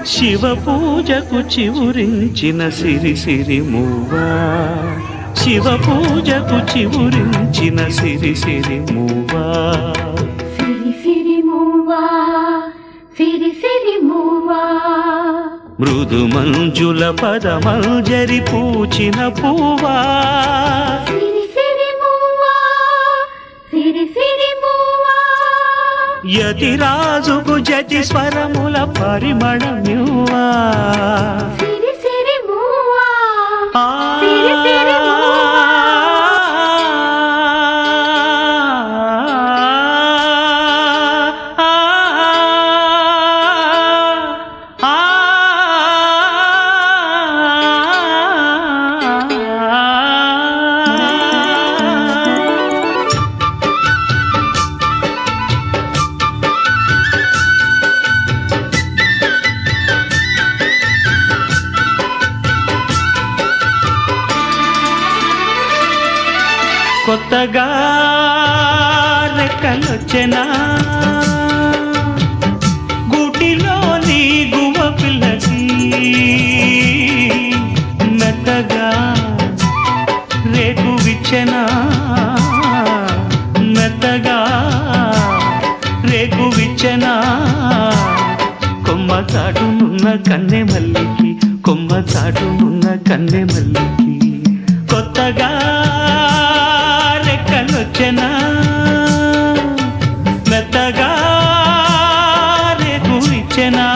శివ పూజకు చివురించిన సిరి సిరి మూవా, శివ పూజకు చివురించిన సిరి సిరి మూవా, సిరి సిరి మూవా, సిరి సిరి మూవా, మృదు మంజుల పదమంజరి పూచిన పూవా, సిరి సిరి మూవా, సిరి సిరి మూవా, యతిరాజుకు జతి స్వరముల పరిమళమ్యువా, సిరి సిరి మూవా, ఆ సిరి సిరి మూవా, కొత్తగా రెక్కలొచ్చెనా గూటిలోని గువ్వ పిల్లకి, మెత్తగా రేకు విచ్చెనా, మెత్తగా రేకు విచ్చెనా, కొమ్మ చాటునున్న కన్నె మల్లికి, కొమ్మ చాటునున్న కన్నె మల్లికి, కొత్తగా రెక్కలొచ్చెనా మెత్తగా రేకు ఇచ్చెనా,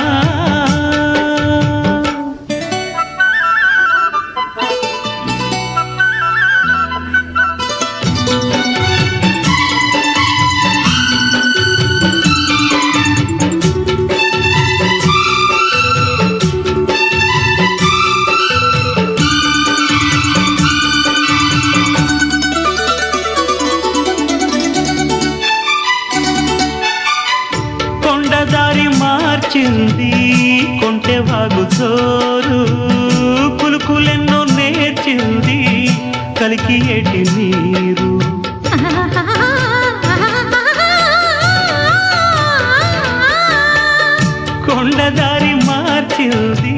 కొండదారి మార్చింది కొంటెవాగు చోరు, కులుకులెన్నో నేర్చింది కలికి ఏటి నీరు, కొండదారి మార్చింది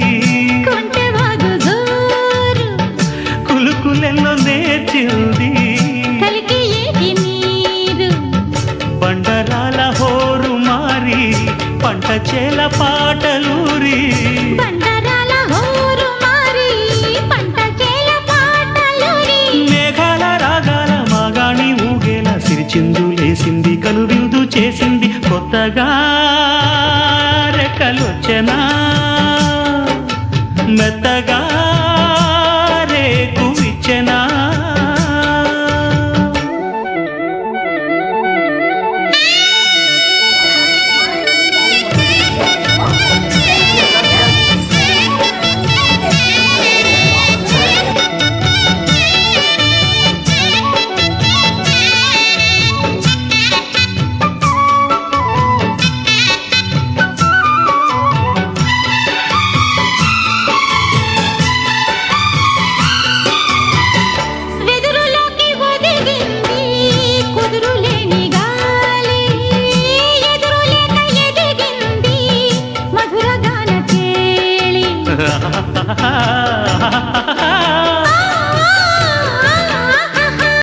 కొంటెవాగు జోరు, కులుకులెన్నో నేర్చింది కలికి ఏటి నీరు, బండరాల హోరు మారి పంట చేల పాటలూరి, బండరాల హోరు మారి పంట చేల పాటలూరి, మేఘాల రాగాల మాగాణి ఊగేలా సిరిచిందులేసింది కనువిందు చేసింది, కొత్తగా రెక్కలొచ్చెనా మెత్తగా రేకు విచ్చెనా, వెదురులోకి ఒదిగింది కుదురులేని గాలి, ఎదురులేక ఎదిగింది మధుర గాన కేళి,